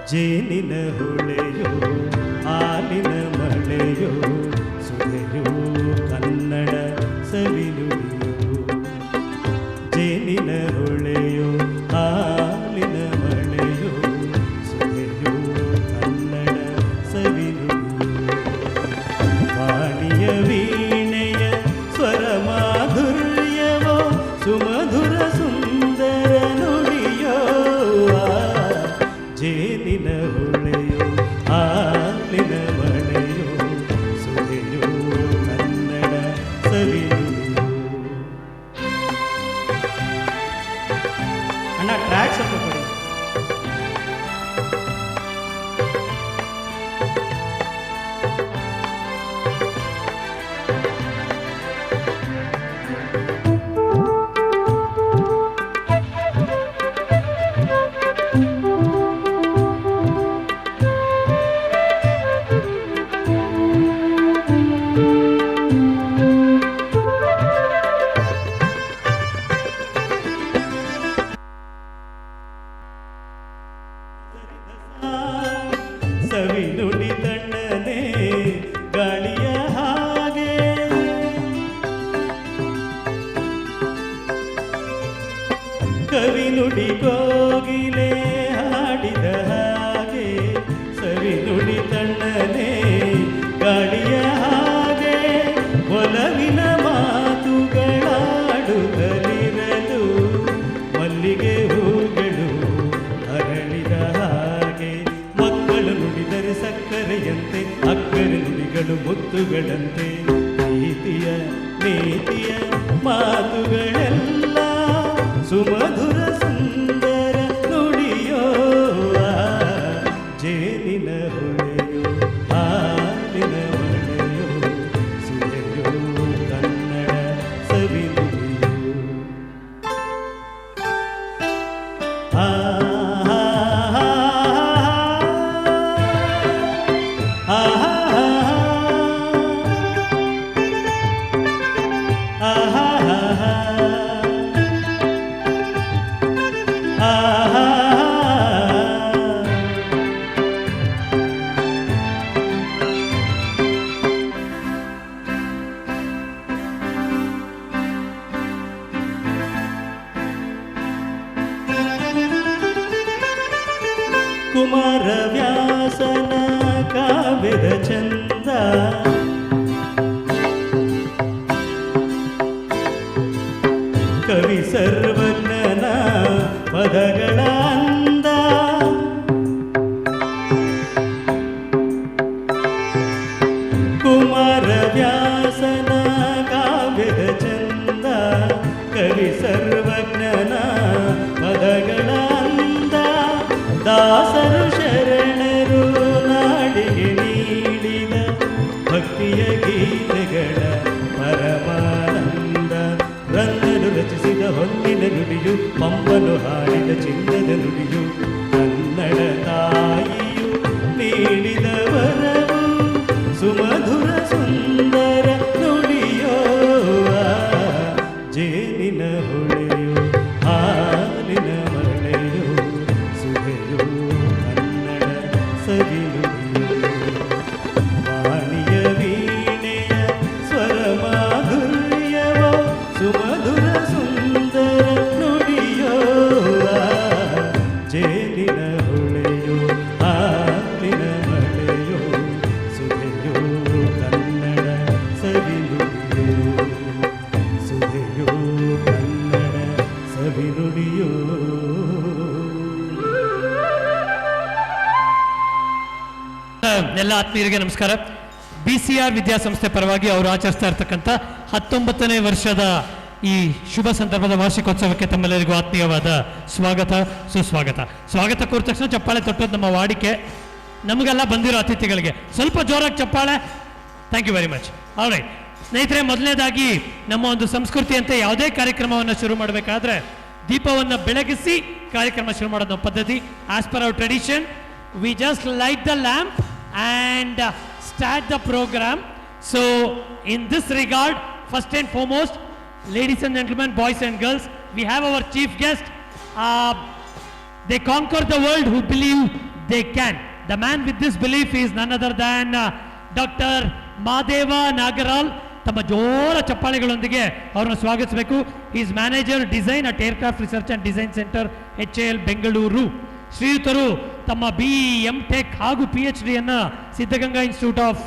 ಜೇನಿನ ಹೊಳೆಯೋ ಹಾಲಿನ ಮಳೆಯೋ ಸುಧೆಯೋ ಕನ್ನಡ ಸವಿನುಡಿಯೋ. ಜೇನಿನ ಹೊಳೆಯೋ ಹಾಲಿನ ಮಳೆಯೋ ಸುಧೆಯೋ ಕನ್ನಡ ಸವಿನುಡಿಯೋ. ವಾಣಿಯ ವೀಣೆಯ ಸ್ವರ ಮಾಧುರ್ಯವೋ ಸುಮಧುರ ಸುಂದರ ನುಡಿಯೋ. ಜೇನಿನ ಹೊಳೆಯೋ ಹಾಲಿನ ಮಳೆಯೋ ಸುಧೆಯೋ ಕನ್ನಡ ಸವಿನುಡಿಯೋ. ಅಣ್ಣ ಟ್ರ್ಯಾಕ್ ಸ್ವಲ್ಪ ಕೊಡಿ. ಸವಿನುಡಿ ತಣ್ಣನೆ ಗಾಳಿಯ ಹಾಗೆ ಕವಿನುಡಿ ಕೋಗಿಲೆ ಹಾಡಿದ ಹಾಗೆ. ಸವಿನುಡಿ ತಣ್ಣನೆ ಗಾಳಿಯ ಹಾಗೆ ಒಲವಿನ ಮಾತುಗಳಾಡುತ್ತಲಿರಲು ಮಲ್ಲಿಗೆ ಹೂಗಳು ಅರಳಿದ ಹಾಗೆ. ಮಕ್ಕಳು ನುಡಿದರೆ ಸಕ್ಕರೆಯಂತೆ ಅಕ್ಕರೆ ನುಡಿಗಳು ಮುತ್ತುಗಳಂತೆ. ಪ್ರೀತಿಯ ನೀತಿಯ ಮಾತುಗಳೆಲ್ಲ ಸುಮಧುರ ಸುಂದರ ನುಡಿಯೋ. ಜೇನಿನ ಹೊಳೆಯೋ ಹಾಲಿನ ಮಳೆಯೋ ಸುಧೆಯೋ ಕನ್ನಡ ಸವಿನುಡಿಯೋ. ಕುಮಾರ ವ್ಯಾಸನ ಕಾವ್ಯದ ಚಂದ ಕವಿ ಸರ್ವಜ್ಞನ ಪದಗಳ ಅಂದ. ವೇದವ್ಯಾಸನ ಕಾವ್ಯದ ಚಂದ ಕವಿ ಸರ್ವಜ್ಞನ ಪದಗಳ ಅಂದ ದಾಸರು ಶರಣರು ನಾಡಿಗೆ ನೀಡಿದ ಭಕ್ತಿಯ ಗೀತೆಗಳ ಪರಮಾನಂದ ರನ್ನರು ರಚಿಸಿದ ಹೊನ್ನಿನ ನುಡಿಯು ಪಂಪನು ಹಾಡಿದ ಚಿನ್ನದ ನುಡಿಯು ಕನ್ನಡ ತಾಯಿಯು ನೀಡಿದ ವರವು ಸುಮಧುರ ಸುಂದರ ನುಡಿಯೋ ಜೇನಿನ ಹೊಳೆಯೋ ಹಾಲಿನ ಮಳೆಯೋ ಸುಧೆಯೋ ಕನ್ನಡ ಸವಿ ನುಡಿಯೋ ವಾಣಿಯ ವೀಣೆಯ ಸ್ವರ ಮಾಧುರ್ಯವೋ ಸುಮಧುರ ಸುಂದರ ನುಡಿಯೋ ಜೇನಿನ ಹೊಳೆಯೋ ಹಾಲಿನ ಮಳೆಯೋ ಸುಧೆಯೋ ಕನ್ನಡ ಸವಿ ನುಡಿಯೋ ಸುಧೆಯೋ ಕನ್ನಡ ಸವಿ ನುಡಿಯೋ. ಎಲ್ಲ ಆತ್ಮೀಯರಿಗೆ ನಮಸ್ಕಾರ. BCR ವಿದ್ಯಾಸಂಸ್ಥೆ ಪರವಾಗಿ ಅವರು ಆಚರಿಸ್ತಾ ಇರ್ತಕ್ಕಂಥ 19ನೇ ವರ್ಷದ ಈ ಶುಭ ಸಂದರ್ಭದ ವಾರ್ಷಿಕೋತ್ಸವಕ್ಕೆ ತಮ್ಮೆಲ್ಲರಿಗೂ ಆತ್ಮೀಯವಾದ ಸ್ವಾಗತ ಸುಸ್ವಾಗತ. ಸ್ವಾಗತ ಕೋರಿದ ತಕ್ಷಣ ಚಪ್ಪಾಳೆ ತಟ್ಟೋದು ನಮ್ಮ ವಾಡಿಕೆ. ನಮಗೆಲ್ಲ ಬಂದಿರೋ ಅತಿಥಿಗಳಿಗೆ ಸ್ವಲ್ಪ ಜೋರಾಗಿ ಚಪ್ಪಾಳೆ. Thank you very much. Alright ಸ್ನೇಹಿತರೆ, ಮೊದಲನೇದಾಗಿ ನಮ್ಮ ಒಂದು ಸಂಸ್ಕೃತಿಯಂತೆ ಯಾವುದೇ ಕಾರ್ಯಕ್ರಮವನ್ನು ಶುರು ಮಾಡಬೇಕಾದ್ರೆ ದೀಪವನ್ನು ಬೆಳಗಿಸಿ ಕಾರ್ಯಕ್ರಮ ಶುರು ಮಾಡೋದು ನಮ್ಮ ಪದ್ಧತಿ. As per our tradition, we just light the lamp and start the program. So in this regard, first and foremost, ladies and gentlemen, boys and girls, we have our chief guest. They conquer the world who believe they can. The man with this belief is none other than Dr. Madeva Nagaral. ತಮ್ಮ ಜೋರ ಚಪ್ಪಾಳೆಗಳೊಂದಿಗೆ ಅವರನ್ನು ಸ್ವಾಗತಿಸಬೇಕು. Is manager design at aircraft research and design centre HAL Bengaluru. ಶ್ರೀಯುತರು ತಮ್ಮ BE MTech ಹಾಗೂ PhD ಅನ್ನು Siddaganga institute of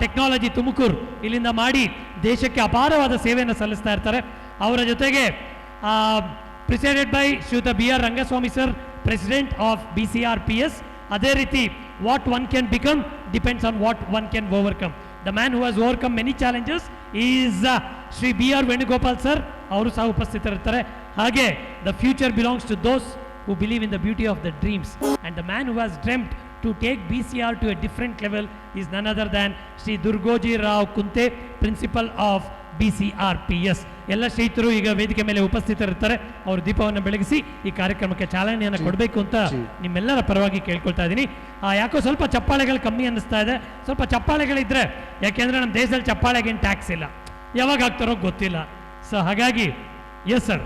technology Tumakuru ಇಲ್ಲಿಂದ ಮಾಡಿ ದೇಶಕ್ಕೆ ಅಪಾರವಾದ ಸೇವೆಯನ್ನು ಸಲ್ಲಿಸ್ತಾ ಇರ್ತಾರೆ. ಅವರ ಜೊತೆಗೆ presided by Shriyuta BR Rangaswamy sir, president of BCRPS. ಅದೇ ರೀತಿ what one can become depends on what one can overcome. The man who has overcome many challenges is Shri BR Venugopal sir. ಅವರು ಸಹ ಉಪಸ್ಥಿತರಿರ್ತಾರೆ. ಹಾಗೆ the future belongs to those who believe in the beauty of the dreams, and the man who has dreamt to take BCR to a different level is none other than Sri Durgoji Rao Kunte, principal of BCRPS. ಎಲ್ಲ ಶ್ರೀತರು ಈಗ ವೇದಿಕೆ ಮೇಲೆ ಉಪಸ್ಥಿತರಿರ್ತಾರೆ. ಅವರು ದೀಪವನ್ನು ಬೆಳಗಿಸಿ ಈ ಕಾರ್ಯಕ್ರಮಕ್ಕೆ ಚಾಲನೆಯನ್ನು ಕೊಡಬೇಕು ಅಂತ ನಿಮ್ಮೆಲ್ಲರ ಪರವಾಗಿ ಕೇಳ್ಕೊಳ್ತಾ ಇದ್ದೀನಿ. ಯಾಕೋ ಸ್ವಲ್ಪ ಚಪ್ಪಾಳೆಗಳು ಕಮ್ಮಿ ಅನ್ನಿಸ್ತಾ ಇದೆ. ಸ್ವಲ್ಪ ಚಪ್ಪಾಳೆಗಳಿದ್ರೆ, ಯಾಕೆಂದರೆ ನಮ್ಮ ದೇಶದಲ್ಲಿ ಚಪ್ಪಾಳೆಗೇನು ಟ್ಯಾಕ್ಸ್ ಇಲ್ಲ, ಯಾವಾಗ ಆಗ್ತಾರೋ ಗೊತ್ತಿಲ್ಲ. ಸೊ ಹಾಗಾಗಿ ಎಸ್ ಸರ್.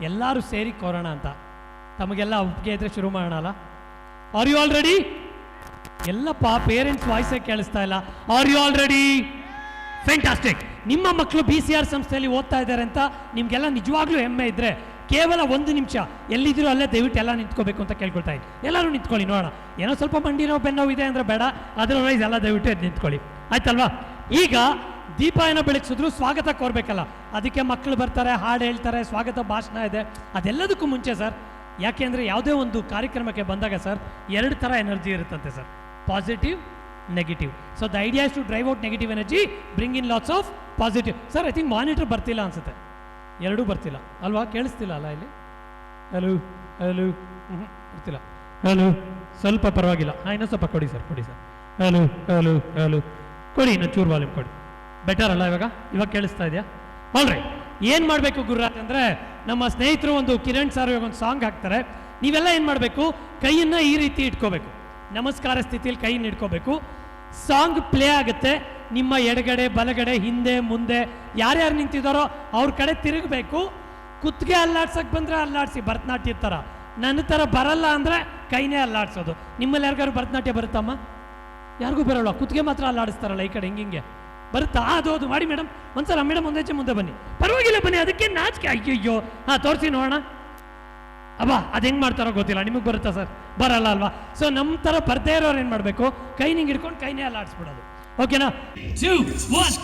ಎಲ್ಲರೂ ಸೇರಿ ಕೋರೋಣ ಅಂತ ತಮಗೆಲ್ಲ ಒಪ್ಪಿಗೆ ಇದ್ರೆ ಶುರು ಮಾಡೋಣ ಅಲ್ಲ? Are you all ready? ಎಲ್ಲಪ್ಪ ಪೇರೆಂಟ್ಸ್ ವಾಯ್ಸೇ ಕೇಳಿಸ್ತಾ ಇಲ್ಲ. Are you all ready? Fantastic. ನಿಮ್ಮ ಮಕ್ಕಳು BCR ಸಂಸ್ಥೆಯಲ್ಲಿ ಓದ್ತಾ ಇದ್ದಾರೆ ಅಂತ ನಿಮಗೆಲ್ಲ ನಿಜವಾಗ್ಲೂ ಹೆಮ್ಮೆ ಇದ್ದರೆ ಕೇವಲ 1 ನಿಮಿಷ ಎಲ್ಲಿದ್ದೀರೋ ಅಲ್ಲೇ ದಯವಿಟ್ಟು ಎಲ್ಲ ನಿಂತ್ಕೋಬೇಕು ಅಂತ ಕೇಳ್ಕೊಳ್ತಾ ಇದ್ದೀನಿ. ಎಲ್ಲರೂ ನಿಂತ್ಕೊಳ್ಳಿ ನೋಡೋಣ. ಏನೋ ಸ್ವಲ್ಪ ಮಂಡಿ ನೋವು ಬೆನ್ನೋವು ಇದೆ ಅಂದರೆ ಬೇಡ, ಅದರ್ವೈಸ್ ಎಲ್ಲ ದಯವಿಟ್ಟು ಎದ್ದು ನಿಂತ್ಕೊಳ್ಳಿ, ಆಯ್ತಲ್ವಾ? ಈಗ ದೀಪ ಏನೋ ಬೆಳಗಿಸಿದ್ರು ಸ್ವಾಗತ ಕೋರ್ಬೇಕಲ್ಲ, ಅದಕ್ಕೆ ಮಕ್ಕಳು ಬರ್ತಾರೆ, ಹಾಡು ಹೇಳ್ತಾರೆ, ಸ್ವಾಗತ ಭಾಷಣ ಇದೆ. ಅದೆಲ್ಲದಕ್ಕೂ ಮುಂಚೆ ಸರ್, ಯಾಕೆ ಅಂದರೆ ಯಾವುದೇ ಒಂದು ಕಾರ್ಯಕ್ರಮಕ್ಕೆ ಬಂದಾಗ ಸರ್ 2 ಥರ ಎನರ್ಜಿ ಇರುತ್ತಂತೆ sir, positive negative. So the idea is to drive out negative energy, bring in lots of positive. Sir I think monitor ಬರ್ತಿಲ್ಲ ಅನ್ಸುತ್ತೆ, ಎರಡೂ ಬರ್ತಿಲ್ಲ ಅಲ್ವಾ, ಕೇಳಿಸ್ತಿಲ್ಲ ಅಲ್ಲ ಇಲ್ಲಿ? ಹಲೋ ಹಲೋ ಬರ್ತಿಲ್ಲ. ಹಲೋ ಸ್ವಲ್ಪ ಪರವಾಗಿಲ್ಲ, ಇನ್ನೂ ಸ್ವಲ್ಪ ಕೊಡಿ ಸರ್, ಕೊಡಿ ಸರ್. ಹಲೋ ಹಲೋ ಹಲೋ ಕೊಡಿ, ಇನ್ನೂ ಚೂರು ವಾಲ್ಯೂಮ್ ಕೊಡಿ. ಬೆಟರ್ ಅಲ್ಲ ಇವಾಗ ಕೇಳಿಸ್ತಾ ಇದೆಯಾ? ಆಲ್ರೈಟ್, ಏನು ಮಾಡಬೇಕು ಗುರುರಾಜ್ ಅಂದರೆ, ನಮ್ಮ ಸ್ನೇಹಿತರು ಒಂದು ಕಿರಣ್ ಸರ್ ಇವಾಗ ಒಂದು ಸಾಂಗ್ ಹಾಕ್ತಾರೆ. ನೀವೆಲ್ಲ ಏನು ಮಾಡಬೇಕು, ಕೈಯನ್ನು ಈ ರೀತಿ ಇಟ್ಕೋಬೇಕು, ನಮಸ್ಕಾರ ಸ್ಥಿತಿಯಲ್ಲಿ ಕೈಯನ್ನು ಇಟ್ಕೋಬೇಕು. ಸಾಂಗ್ ಪ್ಲೇ ಆಗುತ್ತೆ, ನಿಮ್ಮ ಎಡಗಡೆ ಬಲಗಡೆ ಹಿಂದೆ ಮುಂದೆ ಯಾರ್ಯಾರು ನಿಂತಿದ್ದಾರೋ ಅವ್ರ ಕಡೆ ತಿರುಗಬೇಕು. ಕುತ್ತಿಗೆ ಅಲ್ಲಾಡ್ಸಕ್ಕೆ ಬಂದರೆ ಅಲ್ಲಾಡಿಸಿ, ಭರತನಾಟ್ಯ ಥರ. ನನ್ನ ಥರ ಬರಲ್ಲ ಅಂದರೆ ಕೈನೇ ಅಲ್ಲಾಡ್ಸೋದು. ನಿಮ್ಮಲ್ಲಿ ಯಾರಿಗಾರು ಭರತನಾಟ್ಯ ಬರುತ್ತಮ್ಮ? ಯಾರಿಗೂ ಬರೋಲ್ಲ, ಕುತ್ತಿಗೆ ಮಾತ್ರ ಅಲ್ಲಾಡಿಸ್ತಾರಲ್ಲ ಈ ಕಡೆ ಹಿಂಗೆ ಬರುತ್ತಾ? ಅದು ಮಾಡಿ ಮೇಡಮ್, ಒಂದ್ಸಲ ಮೇಡಮ್ ಒಂದೇ ಮುಂದೆ ಬನ್ನಿ, ಪರವಾಗಿಲ್ಲ ಬನ್ನಿ, ಅದಕ್ಕೆ ನಾಚಿಕೆ. ಅಯ್ಯೋ ತೋರಿಸಿ ನೋಡೋಣ. ಅಬ್ಬಾ ಅದು ಹೆಂಗೆ ಮಾಡ್ತಾರೋ ಗೊತ್ತಿಲ್ಲ, ನಿಮಗೆ ಬರುತ್ತಾ ಸರ್? ಬರಲ್ಲ ಅಲ್ವಾ? ಸೊ ನಮ್ಮ ಥರ ಬರ್ದೇ ಇರೋರು ಏನು ಮಾಡಬೇಕು, ಕೈ ನಿಂಗೆ ಹಿಡ್ಕೊಂಡು ಕೈನೇ ಅಲ್ಲಾಡಿಸ್ಬಿಡೋದು. ಓಕೆನಾ? 2 1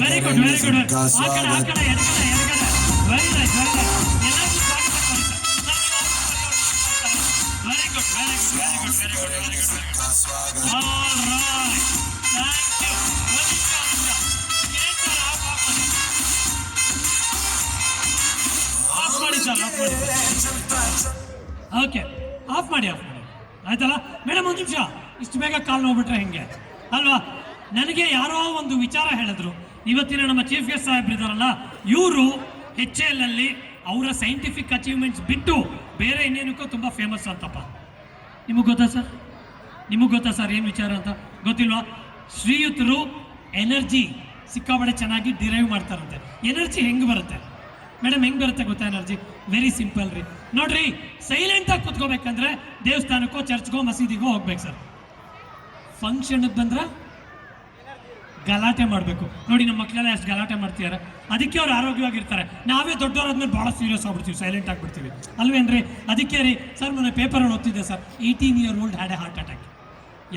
ವೆರಿ ಗುಡ್ ವೆರಿ ಗುಡ್. ಆ ಕಡೆ ಎಡಗಡೆ very nice very nice. Very good very good very good very good very good. All right, thank you. Off ಮಾಡಿ ಸರ್, ಆಫ್ ಮಾಡಿ. ಓಕೆ, ಆಫ್ ಮಾಡಿ ಆಯ್ತಲ್ಲ ಮೇಡಮ್? ಒಂದು ನಿಮಿಷ, ಇಷ್ಟು ಬೇಗ ಕಾಲ್ ನೋಡ್ಬಿಟ್ರೆ ಹೆಂಗೆ ಅಲ್ವಾ? ನನಗೆ ಯಾರೋ ಒಂದು ವಿಚಾರ ಹೇಳಿದ್ರು. ಇವತ್ತಿನ ನಮ್ಮ ಚೀಫ್ ಗೆಸ್ಟ್ ಸಾಹೇಬ್ರಿದಾರಲ್ಲ, ಇವರು HAL ಅಲ್ಲಿ ಅವರ ಸೈಂಟಿಫಿಕ್ ಅಚೀವ್ಮೆಂಟ್ಸ್ ಬಿಟ್ಟು ಬೇರೆ ಇನ್ನೇನಕ್ಕೂ ತುಂಬ ಫೇಮಸ್ ಅಂತಪ್ಪ. ನಿಮಗೆ ಗೊತ್ತಾ ಸರ್? ನಿಮಗೆ ಗೊತ್ತಾ ಸರ್ ಏನು ವಿಚಾರ ಅಂತ? ಗೊತ್ತಿಲ್ವಾ? ಶ್ರೀಯುತರು ಎನರ್ಜಿ ಸಿಕ್ಕಾಬಡೆ ಚೆನ್ನಾಗಿ ಡಿರೈವ್ ಮಾಡ್ತಾರಂತೆ. ಎನರ್ಜಿ ಹೆಂಗೆ ಬರುತ್ತೆ ಮೇಡಮ್? ಹೆಂಗೆ ಬರುತ್ತೆ ಗೊತ್ತಾ ಎನರ್ಜಿ? ವೆರಿ ಸಿಂಪಲ್ ರೀ. ನೋಡ್ರಿ, ಸೈಲೆಂಟಾಗಿ ಕೂತ್ಕೋಬೇಕಂದ್ರೆ ದೇವಸ್ಥಾನಕ್ಕೋ ಚರ್ಚ್ಗೋ ಮಸೀದಿಗೋ ಹೋಗ್ಬೇಕು ಸರ್. ಫಂಕ್ಷನ್ಗೆ ಬಂದ್ರೆ ಗಲಾಟೆ ಮಾಡಬೇಕು. ನೋಡಿ ನಮ್ಮ ಮಕ್ಕಳೆಲ್ಲ ಎಷ್ಟು ಗಲಾಟೆ ಮಾಡ್ತಿದ್ದಾರೆ, ಅದಕ್ಕೆ ಅವ್ರು ಆರೋಗ್ಯವಾಗಿರ್ತಾರೆ. ನಾವೇ ದೊಡ್ಡವರಾದ್ಮೇಲೆ ಭಾಳ ಸೀರಿಯಸ್ ಆಗ್ಬಿಡ್ತೀವಿ, ಸೈಲೆಂಟ್ ಆಗಿಬಿಡ್ತೀವಿ ಅಲ್ವೇನ್ರಿ? ಅದಕ್ಕೆ ರೀ ಸರ್, ಮೊನ್ನೆ ಪೇಪರಲ್ಲಿ ಓದ್ತಿದ್ದೆ sir, 18 year old had a heart attack.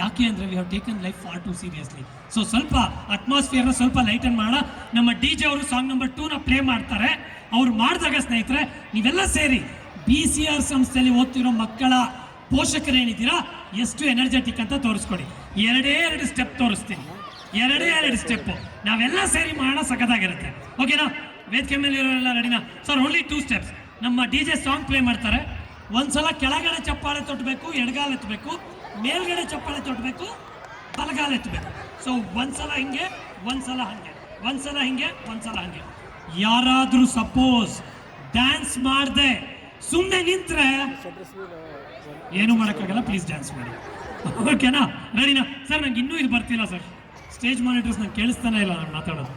ಯಾಕೆ ಅಂದರೆ we have taken life far too seriously. So ಸ್ವಲ್ಪ ಅಟ್ಮಾಸ್ಫಿಯರ್ನ ಸ್ವಲ್ಪ ಲೈಟನ್ ಮಾಡೋಣ. ನಮ್ಮ DJ ಅವರು ಸಾಂಗ್ ನಂಬರ್ 2ನ ಪ್ಲೇ ಮಾಡ್ತಾರೆ. ಅವ್ರು ಮಾಡಿದಾಗ ಸ್ನೇಹಿತರೆ ನೀವೆಲ್ಲ ಸೇರಿ BCR ಸಂಸ್ಥೆಯಲ್ಲಿ ಓದ್ತಿರೋ ಮಕ್ಕಳ ಪೋಷಕರೇನಿದ್ದೀರಾ ಎಷ್ಟು ಎನರ್ಜೆಟಿಕ್ ಅಂತ ತೋರಿಸ್ಕೊಡಿ. ಎರಡೇ ಸ್ಟೆಪ್ ತೋರಿಸ್ತೀನಿ, ಎರಡೇ ಸ್ಟೆಪ್ಪು ನಾವೆಲ್ಲ ಸೇರಿ ಮಾಡೋಣ, ಸಖತ್ತಾಗಿರುತ್ತೆ. ಓಕೆನಾ? ವೇದಿಕೆ ಮೇಲೆ ಇರೋರೆಲ್ಲ ರೆಡಿನಾ ಸರ್? Only 2 steps. ನಮ್ಮ DJ ಸಾಂಗ್ ಪ್ಲೇ ಮಾಡ್ತಾರೆ. ಒಂದ್ಸಲ ಕೆಳಗಡೆ ಚಪ್ಪಾಳೆ ತೊಟ್ಟಬೇಕು, ಎಡಗಾಲ ಎತ್ತಬೇಕು, ಮೇಲ್ಗಡೆ ಚಪ್ಪಾಳೆ ತೊಟ್ಟಬೇಕು, ಬಲಗಾಲ ಎತ್ತಬೇಕು. ಸೊ ಒಂದ್ಸಲ ಹಿಂಗೆ, ಒಂದ್ಸಲ ಹಂಗೆ, ಒಂದ್ಸಲ ಹಿಂಗೆ, ಒಂದ್ಸಲ ಹಂಗೆ. ಯಾರಾದ್ರೂ ಸಪೋಸ್ ಡ್ಯಾನ್ಸ್ ಮಾಡದೆ ಸುಮ್ಮನೆ ನಿಂತ್ರೆ ಏನು ಮಾಡೋಕ್ಕಾಗಲ್ಲ, ಪ್ಲೀಸ್ ಡ್ಯಾನ್ಸ್ ಮಾಡಿ. ಓಕೆನಾ? ರೆಡಿನಾ ಸರ್? ನಂಗೆ ಇನ್ನೂ ಇದು ಬರ್ತಿಲ್ಲ ಸರ್, ಸ್ಟೇಜ್ ಮಾನಿಟರ್ಸ್ ನಂಗೆ ಕೇಳಿಸ್ತಾನೆ ಇಲ್ಲ ನಾನು ಮಾತಾಡೋದು.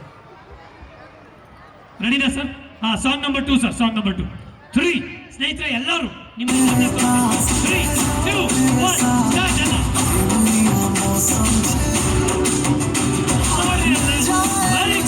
ರೆಡಿನಾ sir? Song number 2 sir, song number 2 3. ಸ್ನೇಹಿತರೆ ಎಲ್ಲರೂ ನಿಮ್ಮ 3 2 1 ಸ್ಟಾರ್ಟ್. ಎಲ್ಲ very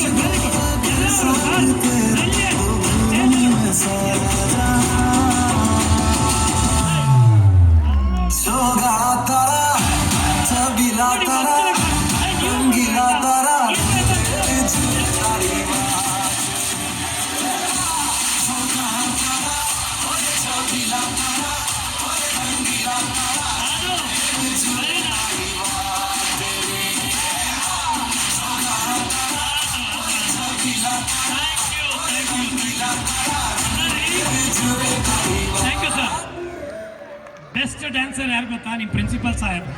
good very good. Thank you sir. Best dancer ಯಾರು ಗೊತ್ತಾ? ನಿಮ್ಮ ಪ್ರಿನ್ಸಿಪಲ್ ಸಾಹೇಬ್.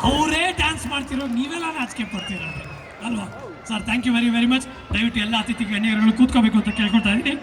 ಅವರೇ ಡ್ಯಾನ್ಸ್ ಮಾಡ್ತಿರೋ, ನೀವೆಲ್ಲ ನಾಚಿಕೆ ಪಡ್ತೀರ ಅಲ್ವಾ sir? Thank you very very much. ದಯವಿಟ್ಟು ಎಲ್ಲ ಅತಿಥಿ ಗಣ್ಯರುಗಳು ಕೂತ್ಕೋಬೇಕು ಅಂತ ಕೇಳ್ಕೊಳ್ತಾ ಇದ್ದೀನಿ.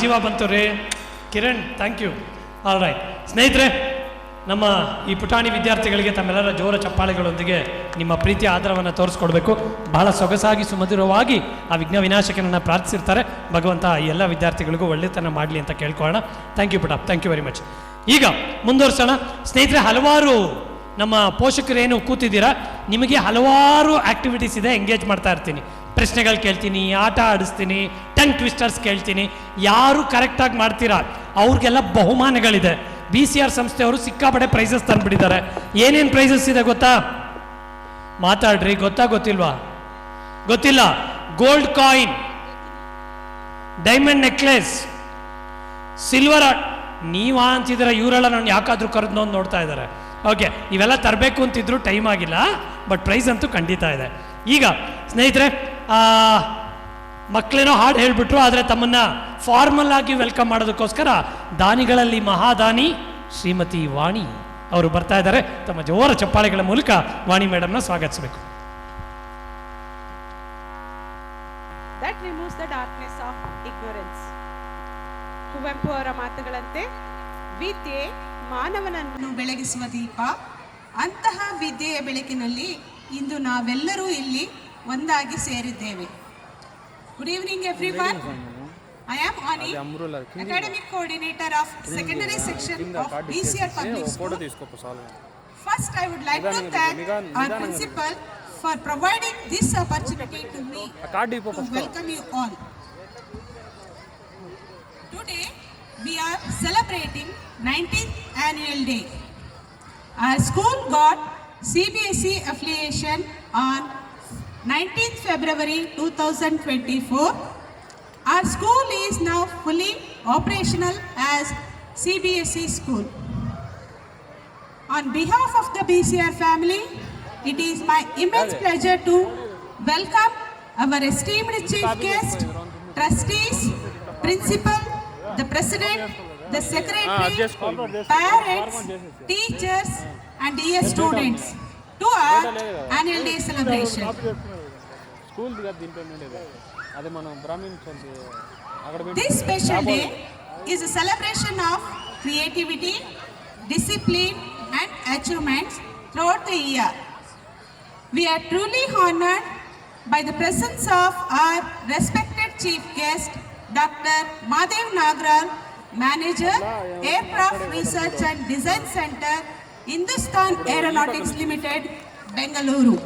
ಜೀವ ಬಂತು ರೀ Kiran, thank you. All right ಸ್ನೇಹಿತರೆ, ನಮ್ಮ ಈ ಪುಟಾಣಿ ವಿದ್ಯಾರ್ಥಿಗಳಿಗೆ ತಮ್ಮೆಲ್ಲರ ಜೋರ ಚಪ್ಪಾಳೆಗಳೊಂದಿಗೆ ನಿಮ್ಮ ಪ್ರೀತಿಯ ಆದರವನ್ನು ತೋರಿಸ್ಕೊಡ್ಬೇಕು. ಬಹಳ ಸೊಗಸಾಗಿ ಸುಮಧುರವಾಗಿ ಆ ವಿಘ್ನ ವಿನಾಶಕನನ್ನು ಪ್ರಾರ್ಥಿಸಿರ್ತಾರೆ. ಭಗವಂತ ಈ ಎಲ್ಲ ವಿದ್ಯಾರ್ಥಿಗಳಿಗೂ ಒಳ್ಳೆತನ ಮಾಡಲಿ ಅಂತ ಕೇಳ್ಕೊಳ್ಳೋಣ. ಥ್ಯಾಂಕ್ ಯು ಪುಟ, ಥ್ಯಾಂಕ್ ಯು ವೆರಿ ಮಚ್. ಈಗ ಮುಂದುವರ್ಸೋಣ ಸ್ನೇಹಿತರೆ. ಹಲವಾರು ನಮ್ಮ ಪೋಷಕರೇನು ಕೂತಿದ್ದೀರಾ, ನಿಮಗೆ ಹಲವಾರು ಆ್ಯಕ್ಟಿವಿಟೀಸ್ ಇದೆ, ಎಂಗೇಜ್ ಮಾಡ್ತಾ ಇರ್ತೀನಿ. ಪ್ರಶ್ನೆಗಳು ಕೇಳ್ತೀನಿ, ಆಟ ಆಡಿಸ್ತೀನಿ, ಟಂಗ್ ಟ್ವಿಸ್ಟರ್ಸ್ ಕೇಳ್ತೀನಿ. ಯಾರು ಕರೆಕ್ಟಾಗಿ ಮಾಡ್ತೀರಾ ಅವ್ರಿಗೆಲ್ಲ ಬಹುಮಾನಗಳಿದೆ. BCR ಸಂಸ್ಥೆಯವರು ಸಿಕ್ಕಾಪಟ್ಟೆ ಪ್ರೈಸಸ್ ತಂದುಬಿಟ್ಟಿದ್ದಾರೆ. ಏನೇನು ಪ್ರೈಸಸ್ ಇದೆ ಗೊತ್ತಾ? ಮಾತಾಡ್ರಿ, ಗೊತ್ತಿಲ್ವಾ? ಗೊತ್ತಿಲ್ಲ. Gold coin, diamond necklace, silver. ನೀವು ಅಂತಿದ್ರೆ ಇವರೆಲ್ಲ ನಾನು ಯಾಕಾದ್ರೂ ಕರೆದು ನೋಡ್ತಾ ಇದ್ದಾರೆ. ಓಕೆ, ಇವೆಲ್ಲ ತರಬೇಕು ಅಂತಿದ್ರು, ಟೈಮ್ ಆಗಿಲ್ಲ. ಬಟ್ ಪ್ರೈಸ್ ಅಂತೂ ಖಂಡಿತ ಇದೆ. ಈಗ ಸ್ನೇಹಿತರೆ, ಮಕ್ಕಳೇನೋ ಹಾಡು ಹೇಳಿಬಿಟ್ರು, ಆದರೆ ತಮ್ಮನ್ನು ಫಾರ್ಮಲ್ ಆಗಿ ವೆಲ್ಕಮ್ ಮಾಡೋದಕ್ಕೋಸ್ಕರ ದಾನಿಗಳಲ್ಲಿ ಮಹಾದಾನಿ ಶ್ರೀಮತಿ ವಾಣಿ ಅವರು ಬರ್ತಾ ಇದ್ದಾರೆ. ತಮ್ಮ ಜೋರ ಚಪ್ಪಾಳೆಗಳ ಮೂಲಕ ವಾಣಿ ಮೇಡಮ್ನ ಸ್ವಾಗತಿಸಬೇಕು. That removes the darkness of ignorance. Kuvempu ಅವರ ಮಾತುಗಳಂತೆ ವಿದ್ಯೆ ಮಾನವನನ್ನು ಬೆಳಗಿಸುವ ದೀಪ. ಅಂತಹ ವಿದ್ಯೆಯ ಬೆಳಕಿನಲ್ಲಿ ಇಂದು ನಾವೆಲ್ಲರೂ ಇಲ್ಲಿ ಒಂದಾಗಿ ಸೇರಿದ್ದೇವೆ. Good evening everyone. I am Ani, academic coordinator of secondary section of BCR Public School. First, I would like to thank our principal for providing this opportunity to me to welcome you all. Today, we are celebrating 19th annual day. Our school got CBSE affiliation on 19th February 2024. Our school is now fully operational as CBSE school. On behalf of the BCR family, it is my immense pleasure to welcome our esteemed chief guest, trustees, principal, the president, the secretary, parents, teachers and dear students to our annual day celebration. This special day is a celebration of creativity, discipline and achievements throughout the year. We are truly honored by the presence of our respected chief guest, Dr. Madhav Nagral, Manager, Aircraft Research and Design Center, Hindustan Aeronautics Limited, Bengaluru.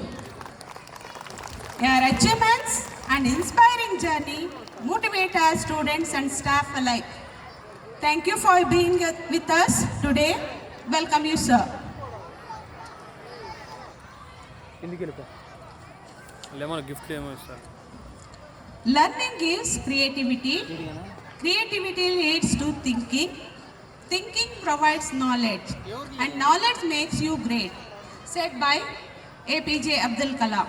Your achievements and inspiring journey motivate our students and staff alike. Thank you for being with us today. Welcome you, sir. Learning gives creativity. Creativity leads to thinking. Thinking provides knowledge. And knowledge makes you great. Said by APJ Abdul Kalam.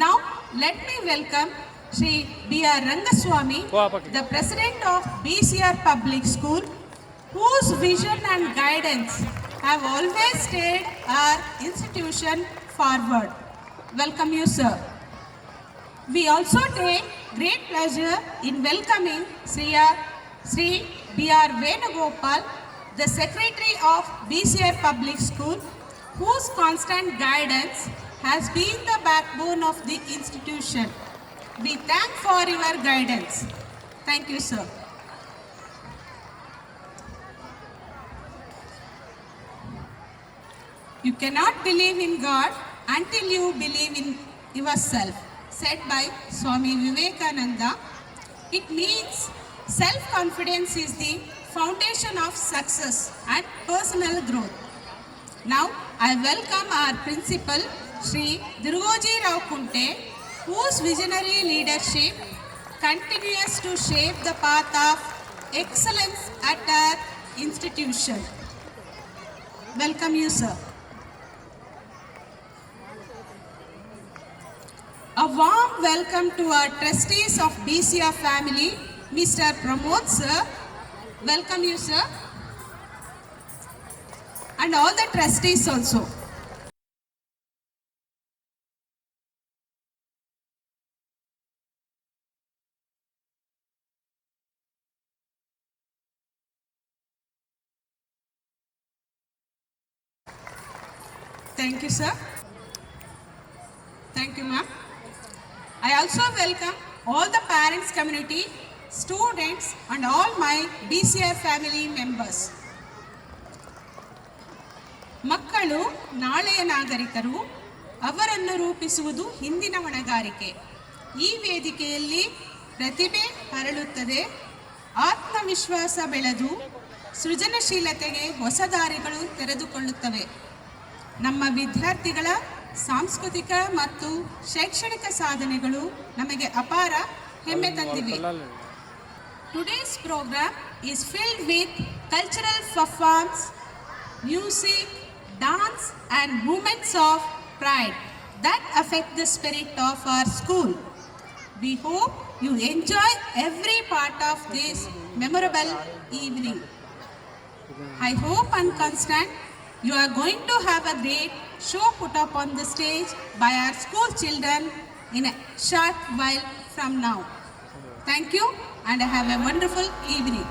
Now, let me welcome Shri B.R. Rangaswamy, the President of BCR Public School, whose vision and guidance have always steered our institution forward. Welcome you, sir. We also take great pleasure in welcoming Sri B.R. Venugopal, the Secretary of BCR Public School, whose constant guidance has been the backbone of the institution. We thank for your guidance. Thank you, sir. You cannot believe in God until you believe in yourself, said by Swami Vivekananda. It means self-confidence is the foundation of success and personal growth. Now, I welcome our principal, Shri Durgoji Rao Kunte, whose visionary leadership continues to shape the path of excellence at our institution. Welcome you, sir. A warm welcome to our trustees of BCR family, Mr. Pramod sir. Welcome you, sir. And all the trustees also. Thank you, sir. Thank you, ma'am. I also welcome all the parents community, students and all my BCI family members. ಮಕ್ಕಳು ನಾಳೆಯ ನಾಗರಿಕರು, ಅವರನ್ನು ರೂಪಿಸುವುದು ಹಿಂದಿನ ಹೊಣೆಗಾರಿಕೆ. ಈ ವೇದಿಕೆಯಲ್ಲಿ ಪ್ರತಿಭೆ ಹರಳುತ್ತದೆ, ಆತ್ಮವಿಶ್ವಾಸ ಬೆಳೆದು ಸೃಜನಶೀಲತೆಗೆ ಹೊಸ ದಾರಿಗಳು ತೆರೆದುಕೊಳ್ಳುತ್ತವೆ. ನಮ್ಮ ವಿದ್ಯಾರ್ಥಿಗಳ ಸಾಂಸ್ಕೃತಿಕ ಮತ್ತು ಶೈಕ್ಷಣಿಕ ಸಾಧನೆಗಳು ನಮಗೆ ಅಪಾರ ಹೆಮ್ಮೆ ತಂದಿವೆ. Today's program is filled with cultural performance, music, dance and moments of pride that affect the spirit of our school. We hope you enjoy every part of this memorable evening. I hope and constant you are going to have a great show put up on the stage by our school children in a short while from now. Thank you and have a wonderful evening.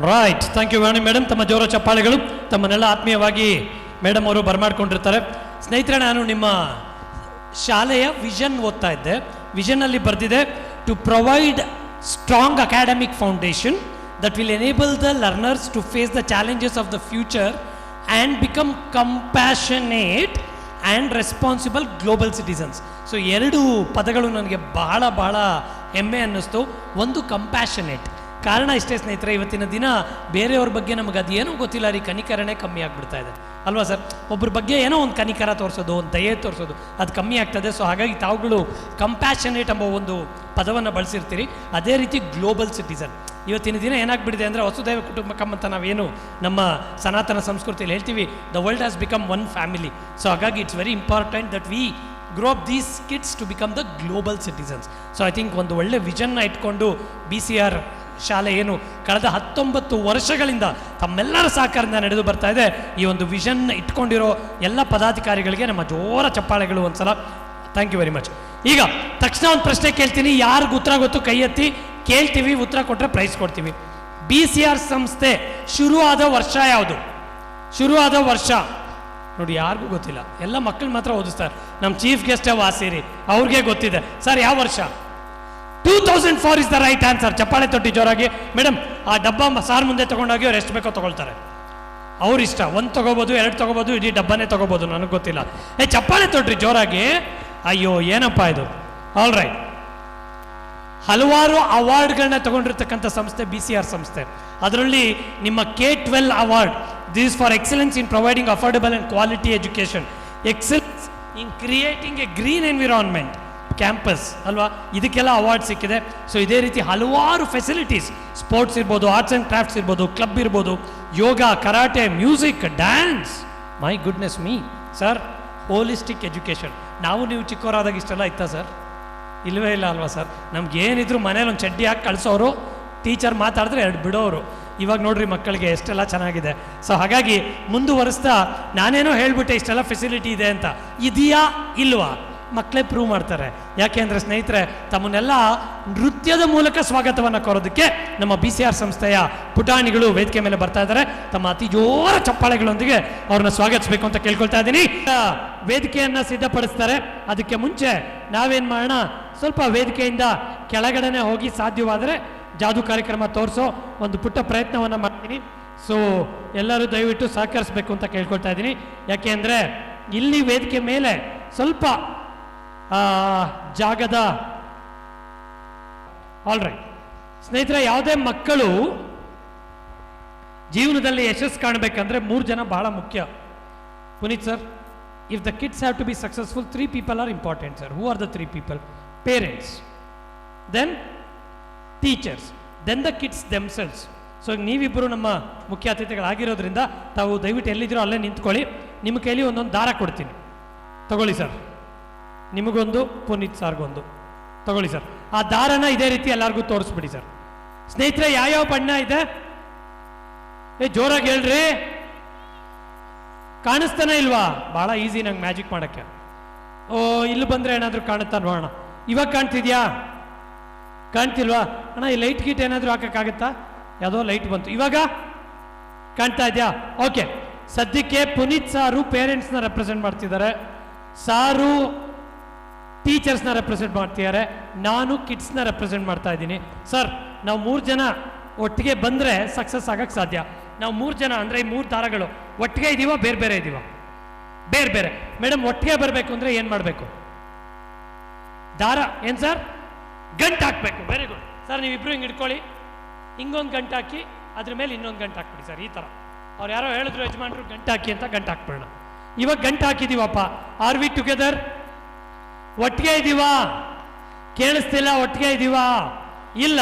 Right, thank you Vani madam. ತಮ್ಮ ಜೋರ ಚಪ್ಪಾಳೆಗಳು ತಮ್ಮನ್ನೆಲ್ಲ ಆತ್ಮೀಯವಾಗಿ madam ಅವರು ಬರಮಾಡ್ಕೊಂಡಿರ್ತಾರೆ. ಸ್ನೇಹಿತರೆ, ನಾನು ನಿಮ್ಮ ಶಾಲೆಯ vision ಓದ್ತಾ ಇದ್ದೆ. ವಿಷನ್ನಲ್ಲಿ ಬರೆದಿದೆ, to provide strong academic foundation that will enable the learners to face the challenges of the future and become compassionate and responsible global citizens. So ಎರಡು ಪದಗಳು ನನಗೆ ಬಹಳ ಹೆಮ್ಮೆ ಅನ್ನಿಸ್ತು. ಒಂದು ಕಂಪ್ಯಾಷನೇಟ್, ಕಾರಣ ಇಷ್ಟೇ ಸ್ನೇಹಿತರೆ, ಇವತ್ತಿನ ದಿನ ಬೇರೆಯವ್ರ ಬಗ್ಗೆ ನಮಗೆ ಅದೇನೋ ಗೊತ್ತಿಲ್ಲ ರೀ, ಕನಿಕರನೇ ಕಮ್ಮಿ ಆಗಿಬಿಡ್ತಾ ಇದೆ ಅಲ್ವಾ ಸರ್? ಒಬ್ಬರ ಬಗ್ಗೆ ಏನೋ ಒಂದು ಕನಿಕರ ತೋರಿಸೋದು, ಒಂದು ದಯೆ ತೋರಿಸೋದು, ಅದು ಕಮ್ಮಿ ಆಗ್ತದೆ. ಸೊ ಹಾಗಾಗಿ ತಾವುಗಳು ಕಂಪ್ಯಾಷನೇಟ್ ಎಂಬ ಒಂದು ಪದವನ್ನು ಬಳಸಿರ್ತೀರಿ. ಅದೇ ರೀತಿ ಗ್ಲೋಬಲ್ ಸಿಟಿಸನ್. ಇವತ್ತಿನ ದಿನ ಏನಾಗ್ಬಿಟ್ಟಿದೆ ಅಂದರೆ, ವಸುದೈವ ಕುಟುಂಬಕಂ ಅಂತ ನಾವೇನು ನಮ್ಮ ಸನಾತನ ಸಂಸ್ಕೃತಿಯಲ್ಲಿ ಹೇಳ್ತೀವಿ, the world has become one family. So ಹಾಗಾಗಿ it's very important that we grow up these kids to become the global citizens. So I think ಒಂದು ಒಳ್ಳೆ ವಿಷನ್ನ ಇಟ್ಕೊಂಡು BCR ಶಾಲೆ ಏನು ಕಳೆದ 19 ವರ್ಷಗಳಿಂದ ತಮ್ಮೆಲ್ಲರ ಸಹಕಾರದಿಂದ ನಡೆದು ಬರ್ತಾ ಇದೆ. ಈ ಒಂದು ವಿಷನ್ ಇಟ್ಕೊಂಡಿರೋ ಎಲ್ಲ ಪದಾಧಿಕಾರಿಗಳಿಗೆ ನಮ್ಮ ಜೋರ ಚಪ್ಪಾಳೆಗಳು ಒಂದ್ಸಲ. Thank you very much. ಈಗ ತಕ್ಷಣ ಒಂದು ಪ್ರಶ್ನೆ ಕೇಳ್ತೀನಿ, ಯಾರಿಗೂ ಉತ್ತರ ಗೊತ್ತು ಕೈ ಎತ್ತಿ, ಕೇಳ್ತೀವಿ, ಉತ್ತರ ಕೊಟ್ಟರೆ ಪ್ರೈಸ್ ಕೊಡ್ತೀವಿ. BCR ಸಂಸ್ಥೆ ಶುರುವಾದ ವರ್ಷ ಯಾವುದು? ಶುರುವಾದ ವರ್ಷ ನೋಡಿ, ಯಾರಿಗೂ ಗೊತ್ತಿಲ್ಲ, ಎಲ್ಲ ಮಕ್ಕಳು ಮಾತ್ರ ಓದಿಸ್ತಾರೆ. ನಮ್ಮ ಚೀಫ್ ಗೆಸ್ಟ್ ವಾಸಿರಿ, ಅವ್ರಿಗೆ ಗೊತ್ತಿದೆ. ಸರ್, ಯಾವ ವರ್ಷ? 2004 ಇಸ್ ದ ರೈಟ್ ಆನ್ಸರ್. ಚಪ್ಪಾಳೆ ತೊಟ್ಟಿ ಜೋರಾಗಿ. ಮೇಡಮ್, ಆ ಡಬ್ಬ ಸಾರ್ ಮುಂದೆ ತೊಗೊಂಡೋಗಿ ಅವ್ರು ಎಷ್ಟು ಬೇಕೋ ತೊಗೊಳ್ತಾರೆ, ಅವ್ರ ಇಷ್ಟ. ಒಂದು ತೊಗೋಬೋದು, 2 ತೊಗೋಬೋದು, ಇಡೀ ಡಬ್ಬನೇ ತೊಗೋಬೋದು, ನನಗೆ ಗೊತ್ತಿಲ್ಲ. ಚಪ್ಪಾಳೆ ತೊಟ್ರಿ ಜೋರಾಗಿ. ಅಯ್ಯೋ, ಏನಪ್ಪ ಇದು. ಆಲ್ ರೈಟ್, ಹಲವಾರು ಅವಾರ್ಡ್ಗಳನ್ನ ತಗೊಂಡಿರ್ತಕ್ಕಂಥ ಸಂಸ್ಥೆ BCR ಸಂಸ್ಥೆ. ಅದರಲ್ಲಿ ನಿಮ್ಮ K-12 award, this for excellence in providing affordable and quality education, excellence in creating a green environment campus ಅಲ್ವಾ, ಇದಕ್ಕೆಲ್ಲ ಅವಾರ್ಡ್ ಸಿಕ್ಕಿದೆ. ಸೊ ಇದೇ ರೀತಿ ಹಲವಾರು ಫೆಸಿಲಿಟೀಸ್, ಸ್ಪೋರ್ಟ್ಸ್ ಇರ್ಬೋದು, ಆರ್ಟ್ಸ್ ಆ್ಯಂಡ್ ಕ್ರಾಫ್ಟ್ಸ್ ಇರ್ಬೋದು, ಕ್ಲಬ್ ಇರ್ಬೋದು, yoga, karate, music, dance. My goodness me sir, holistic education. ನಾವು ನೀವು ಚಿಕ್ಕವರಾದಾಗ ಇಷ್ಟೆಲ್ಲ ಇತ್ತಾ ಸರ್? ಇಲ್ಲವೇ ಇಲ್ಲ ಅಲ್ವಾ ಸರ್? ನಮ್ಗೇನಿದ್ರು ಮನೇಲಿ ಒಂದು ಚಡ್ಡಿ ಹಾಕಿ ಕಳಿಸೋರು, ಟೀಚರ್ ಮಾತಾಡಿದ್ರೆ 2 ಬಿಡೋರು. ಇವಾಗ ನೋಡ್ರಿ ಮಕ್ಕಳಿಗೆ ಎಷ್ಟೆಲ್ಲ ಚೆನ್ನಾಗಿದೆ. ಸೊ ಹಾಗಾಗಿ ಮುಂದುವರಿಸ್ತಾ, ನಾನೇನೋ ಹೇಳ್ಬಿಟ್ಟೆ ಇಷ್ಟೆಲ್ಲ ಫೆಸಿಲಿಟಿ ಇದೆ ಅಂತ, ಇದೆಯಾ ಇಲ್ವಾ ಮಕ್ಕಳೇ ಪ್ರೂವ್ ಮಾಡ್ತಾರೆ. ಯಾಕೆ ಅಂದರೆ ಸ್ನೇಹಿತರೆ, ತಮ್ಮನ್ನೆಲ್ಲ ನೃತ್ಯದ ಮೂಲಕ ಸ್ವಾಗತವನ್ನು ಕೋರೋದಕ್ಕೆ ನಮ್ಮ BCR ಸಂಸ್ಥೆಯ ಪುಟಾಣಿಗಳು ವೇದಿಕೆ ಮೇಲೆ ಬರ್ತಾ ಇದ್ದಾರೆ. ತಮ್ಮ ಅತಿ ಜೋರ ಚಪ್ಪಾಳೆಗಳೊಂದಿಗೆ ಅವ್ರನ್ನ ಸ್ವಾಗತಿಸಬೇಕು ಅಂತ ಕೇಳ್ಕೊಳ್ತಾ ಇದ್ದೀನಿ. ವೇದಿಕೆಯನ್ನು ಸಿದ್ಧಪಡಿಸ್ತಾರೆ. ಅದಕ್ಕೆ ಮುಂಚೆ ನಾವೇನು ಮಾಡೋಣ, ಸ್ವಲ್ಪ ವೇದಿಕೆಯಿಂದ ಕೆಳಗಡೆನೆ ಹೋಗಿ ಸಾಧ್ಯವಾದರೆ ಜಾದೂ ಕಾರ್ಯಕ್ರಮ ತೋರಿಸೋ ಒಂದು ಪುಟ್ಟ ಪ್ರಯತ್ನವನ್ನು ಮಾಡ್ತೀನಿ. ಸೊ ಎಲ್ಲರೂ ದಯವಿಟ್ಟು ಸಹಕರಿಸಬೇಕು ಅಂತ ಕೇಳ್ಕೊಳ್ತಾ ಇದ್ದೀನಿ. ಯಾಕೆ ಅಂದರೆ ಇಲ್ಲಿ ವೇದಿಕೆ ಮೇಲೆ ಸ್ವಲ್ಪ ಜಾಗದ. ಆಲ್ ರೈಟ್ ಸ್ನೇಹಿತರೆ, ಯಾವುದೇ ಮಕ್ಕಳು ಜೀವನದಲ್ಲಿ ಯಶಸ್ಸು ಕಾಣಬೇಕಂದ್ರೆ 3 ಜನ ಬಹಳ ಮುಖ್ಯ. Puneeth sir, if the kids have to be successful, 3 people are important sir. Who are the 3 people? Parents, then teachers, then the kids themselves. So ನೀವಿಬ್ಬರು ನಮ್ಮ ಮುಖ್ಯ ಅತಿಥಿಗಳಾಗಿರೋದ್ರಿಂದ ತಾವು ದಯವಿಟ್ಟು ಎಲ್ಲಿದ್ದೀರೋ ಅಲ್ಲೇ ನಿಂತ್ಕೊಳ್ಳಿ. ನಿಮ್ಮ ಕೈಲಿ ಒಂದೊಂದು ದಾರ ಕೊಡ್ತೀನಿ, ತಗೊಳ್ಳಿ ಸರ್. ನಿಮಗೊಂದು, ಪುನೀತ್ ಸಾರ್ಗೊಂದು ತಗೊಳ್ಳಿ ಸರ್. ಆ ದಾರನ ಇದೇ ರೀತಿ ಎಲ್ಲರಿಗೂ ತೋರಿಸ್ಬಿಡಿ ಸರ್. ಸ್ನೇಹಿತರೆ, ಯಾವ್ಯಾವ ಬಣ್ಣ ಇದೆ ಜೋರಾಗಿ ಹೇಳ್ರಿ. ಕಾಣಿಸ್ತಾನೆ ಇಲ್ವಾ? ಬಹಳ ಈಸಿ ನಂಗೆ ಮ್ಯಾಜಿಕ್ ಮಾಡೋಕ್ಕೆ. ಇಲ್ಲಿ ಬಂದರೆ ಏನಾದರೂ ಕಾಣುತ್ತಾ ನೋಡೋಣ. ಇವಾಗ ಕಾಣ್ತಿದ್ಯಾ? ಕಾಣ್ತಿಲ್ವಾ ಅಣ್ಣ? ಈ ಲೈಟ್ ಗೀಟ್ ಏನಾದರೂ ಹಾಕೋಕ್ಕಾಗತ್ತಾ? ಯಾವುದೋ ಲೈಟ್ ಬಂತು, ಇವಾಗ ಕಾಣ್ತಾ ಇದೆಯಾ? ಓಕೆ. ಸದ್ಯಕ್ಕೆ ಪುನೀತ್ ಸಾರು ಪೇರೆಂಟ್ಸ್ನ ರೆಪ್ರೆಸೆಂಟ್ ಮಾಡ್ತಿದ್ದಾರೆ, ಸಾರು ಟೀಚರ್ಸ್ನ ರೆಪ್ರೆಸೆಂಟ್ ಮಾಡ್ತಿದ್ದಾರೆ, ನಾನು ಕಿಡ್ಸ್ನ ರೆಪ್ರೆಸೆಂಟ್ ಮಾಡ್ತಾ ಇದ್ದೀನಿ. ಸರ್, ನಾವು 3 ಜನ ಒಟ್ಟಿಗೆ ಬಂದರೆ ಸಕ್ಸಸ್ ಆಗಕ್ಕೆ ಸಾಧ್ಯ. ನಾವು 3 ಜನ ಅಂದರೆ ಈ 3 ದಾರಗಳು ಒಟ್ಟಿಗೆ ಇದ್ದೀವ, ಬೇರೆ ಬೇರೆ ಇದ್ದೀವ? ಬೇರೆ ಬೇರೆ. ಮೇಡಮ್, ಒಟ್ಟಿಗೆ ಬರಬೇಕು ಅಂದರೆ ಏನು ಮಾಡಬೇಕು? ದಾರ ಏನು ಸರ್? ಗಂಟು ಹಾಕಬೇಕು. Very good sir. ನೀವಿಬ್ರು ಹಿಂಗೆ ಇಟ್ಕೊಳ್ಳಿ, ಹಿಂಗೊಂದು ಗಂಟು ಹಾಕಿ ಅದ್ರ ಮೇಲೆ ಇನ್ನೊಂದು ಗಂಟು ಹಾಕ್ಬಿಡಿ ಸರ್. ಈ ಥರ ಅವ್ರು ಯಾರೋ ಹೇಳಿದ್ರು ಯಜಮಾನ್ರು ಗಂಟು ಹಾಕಿ ಅಂತ, ಗಂಟು ಹಾಕ್ಬಿಡೋಣ. ಇವಾಗ ಗಂಟು ಹಾಕಿದೀವಪ್ಪ. R V together? ಒಟ್ಟಿಗೆ ಇದ್ದೀವಾ? ಕೇಳಿಸ್ತಿಲ್ಲ? ಒಟ್ಟಿಗೆ ಇದ್ದೀವಾ? ಇಲ್ಲ.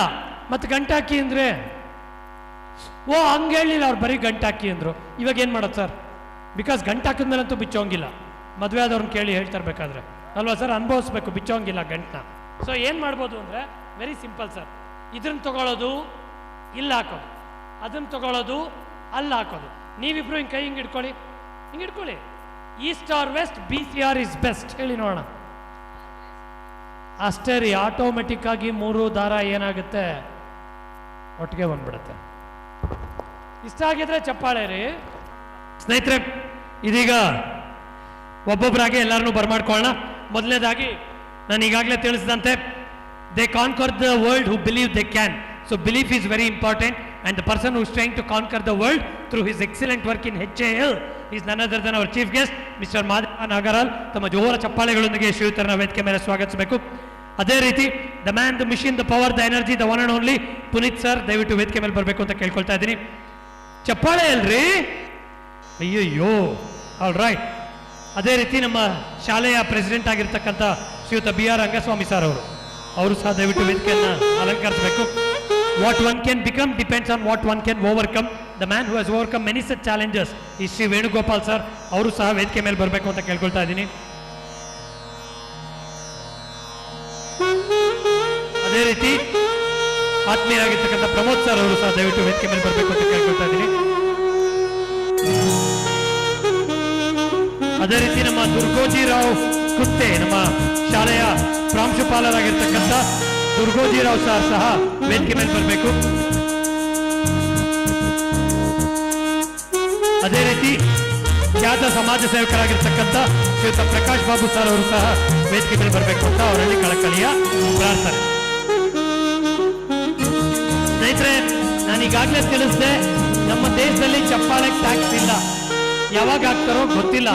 ಮತ್ತು ಗಂಟು ಹಾಕಿ ಅಂದರೆ ಓ ಹಂಗೆ ಹೇಳಿಲ್ಲ ಅವ್ರು, ಬರೀ ಗಂಟು ಹಾಕಿ ಅಂದರು. ಇವಾಗ ಏನು ಮಾಡೋದು ಸರ್? ಬಿಕಾಸ್ ಗಂಟು ಹಾಕಿದ್ಮೇಲಂತೂ ಬಿಚ್ಚೋಂಗಿಲ್ಲ. ಮದುವೆ ಆದವ್ರನ್ನ ಕೇಳಿ ಹೇಳ್ತಿರ್ಬೇಕಾದ್ರೆ ಅಲ್ವಾ ಸರ್? ಅನುಭವಿಸ್ಬೇಕು, ಬಿಚ್ಚೋಂಗಿಲ್ಲ ಗಂಟನ್ನ. ಸೊ ಏನು ಮಾಡ್ಬೋದು ಅಂದರೆ ವೆರಿ ಸಿಂಪಲ್ ಸರ್. ಇದನ್ನು ತಗೊಳ್ಳೋದು, ಇಲ್ಲಿ ಹಾಕೋದು, ಅದನ್ನು ತಗೊಳ್ಳೋದು, ಅಲ್ಲಿ ಹಾಕೋದು. ನೀವಿಬ್ರು ಹಿಂಗೆ ಕೈ ಹಿಂಗೆ ಇಟ್ಕೊಳ್ಳಿ, ಹಿಂಗೆ ಇಟ್ಕೊಳ್ಳಿ. East or west, BCR is best ಹೇಳಿ ನೋಡೋಣ. ಅಷ್ಟೇ ರೀ, ಆಟೋಮೆಟಿಕ್ ಆಗಿ 3 ದಾರ ಏನಾಗುತ್ತೆ, ಒಟ್ಟಿಗೆ ಬಂದ್ಬಿಡುತ್ತೆ. ಇಷ್ಟ ಆಗಿದ್ರೆ ಚಪ್ಪಾಳೆ ರೀ ಸ್ನೇಹಿತರೆ. ಇದೀಗ ಒಬ್ಬೊಬ್ಬರಾಗಿ ಎಲ್ಲರನ್ನೂ ಬರ್ಮಾಡ್ಕೊಳ್ಳೋಣ. ಮೊದಲನೇದಾಗಿ ನಾನು ಈಗಾಗಲೇ ತಿಳಿಸಿದಂತೆ, they conquer the world who believe they can. So belief is very important, and the person who is trying to conquer the world through his excellent work in HAL is none other than our chief guest mister Madeva Nagaral. ತಮ್ಮ ಜೋರ ಚಪ್ಪಾಳೆಗಳೊಂದಿಗೆ ಶ್ರೀಯುತರನ್ನ ವೇದಿಕೆ ಮೇಲೆ ಸ್ವಾಗತಿಸಬೇಕು. ಅದೇ ರೀತಿ the man, the machine, the power, the energy, the one and only Puneeth sir, ದಯವಿಟ್ಟು ವೇದಿಕೆ ಮೇಲೆ ಬರಬೇಕು ಅಂತ ಕೇಳ್ಕೊಳ್ತಾ ಇದ್ದೀನಿ. ಚಪ್ಪಾಳೆ ಅಲ್ರಿ? ಅಯ್ಯಯ್ಯೋ, ಆಲ್ ರೈಟ್. ಅದೇ ರೀತಿ ನಮ್ಮ ಶಾಲೆಯ ಪ್ರೆಸಿಡೆಂಟ್ ಆಗಿರ್ತಕ್ಕಂಥ ಶ್ರೀಯುತ BR ರಂಗಸ್ವಾಮಿ ಸರ್ ಅವರು ಸಹ ದಯವಿಟ್ಟು ವೇದಿಕೆಯನ್ನು ಅಲಂಕರಿಸಬೇಕು. What one can become depends on what one can overcome. The man who has overcome many such challenges ಈ ಶ್ರೀ ವೇಣುಗೋಪಾಲ್ ಸರ್, ಅವರು ಸಹ ವೇದಿಕೆ ಮೇಲೆ ಬರಬೇಕು ಅಂತ ಕೇಳ್ಕೊಳ್ತಾ ಇದ್ದೀನಿ. ಅದೇ ರೀತಿ ಆತ್ಮೀಯರಾಗಿರ್ತಕ್ಕಂಥ ಪ್ರಮೋದ್ ಸರ್ ಅವರು ಸಹ ದಯವಿಟ್ಟು ವೇದಿಕೆ ಮೇಲೆ ಬರಬೇಕು ಅಂತ ಕೇಳ್ಕೊಳ್ತಾ ಇದ್ದೀನಿ. ಅದೇ ರೀತಿ ನಮ್ಮ ದುರ್ಗೋಜಿರಾವ್ ಕುತ್ತೆ, ನಮ್ಮ ಶಾಲೆಯ ಪ್ರಾಂಶುಪಾಲರಾಗಿರ್ತಕ್ಕಂಥ ದುರ್ಗೋಜಿರಾವ್ ಸರ್ ಸಹ ವೇದಿಕೆ ಮೇಲೆ ಬರಬೇಕು. ಅದೇ ರೀತಿ ಖ್ಯಾತ ಸಮಾಜ ಸೇವಕರಾಗಿರ್ತಕ್ಕಂಥ ಶ್ರೀಯುತ ಪ್ರಕಾಶ್ ಬಾಬು ಸರ್ ಅವರು ಸಹ ವೇದಿಕೆ ಮೇಲೆ ಬರಬೇಕು ಅಂತ ಅವರಲ್ಲಿ ಕಳಕಳಿಯ ಪ್ರಾರ್ಥನೆ. ಸ್ನೇಹಿತರೆ, ನಾನು ಈಗಾಗಲೇ ತಿಳಿಸಿದೆ, ನಮ್ಮ ದೇಶದಲ್ಲಿ ಚಪ್ಪಾಳೆಗೆ ಟ್ಯಾಕ್ಸ್ ಇಲ್ಲ. ಯಾವಾಗ ಹಾಕ್ತಾರೋ ಗೊತ್ತಿಲ್ಲ.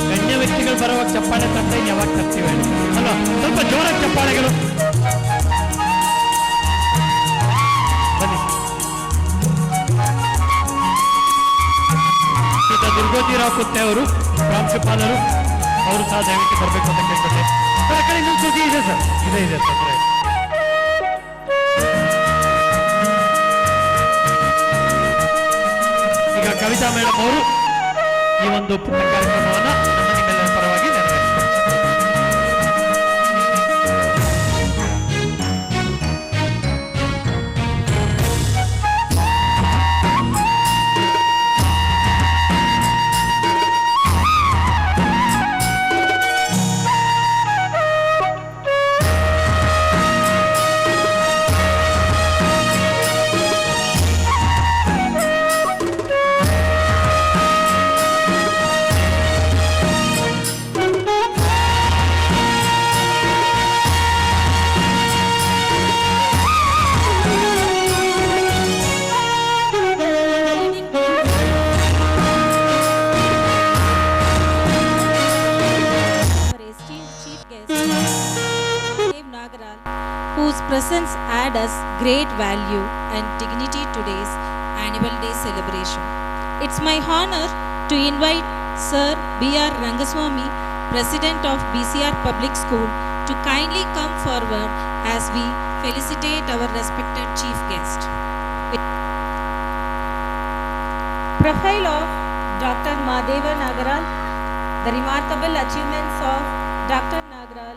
ಗಣ್ಯ ವ್ಯಕ್ತಿಗಳು ಬರುವಾಗ ಚಪ್ಪಾಳೆ ತಟ್ಟೆ ಯಾವಾಗ ತರ್ತೀವಿ ಅಲ್ವಾ? ಸ್ವಲ್ಪ ಜೋರಾಗಿ ಚಪ್ಪಾಳೆಗಳು ಬನ್ನಿ. ಶ್ರೀಯುತ ದುರ್ಗೋಜಿರಾವ್ ಕುತ್ತೆ ಅವರು ಪ್ರಾಂಶುಪಾಲರು, ಅವರು ಸಹ ದಯವಿಟ್ಟು ಬರಬೇಕು ಅಂತ ಕೇಳ್ಕೊಂಡೆ. ಆ ಕಡೆ ಇನ್ನೊಂದು ಸುದ್ದಿ ಇದೆ ಸರ್, ಇದೆ ಸರ್. ಈಗ ಕವಿತಾ ಮೇಡಮ್ ಅವರು ಈ ಒಂದು ಪುಟ್ಟ ಕಾರ್ಯಕ್ರಮವನ್ನು ನಮ್ಮ ನಿಮ್ಮೆಲ್ಲರ ಪರವಾಗಿ ನೆರವೇರಿಸ್ತಾರೆ. whose presence adds us great value and dignity to today's annual day celebration. It's my honor to invite Sir B.R. Rangaswamy, President of BCR Public School, to kindly come forward as we felicitate our respected chief guest. Profile of Dr. Madeva Nagaral. The remarkable achievements of Dr. Nagaral.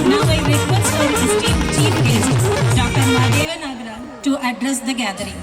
Now I request our esteemed chief guest, Dr. Mahadeva Nagara, to address the gathering.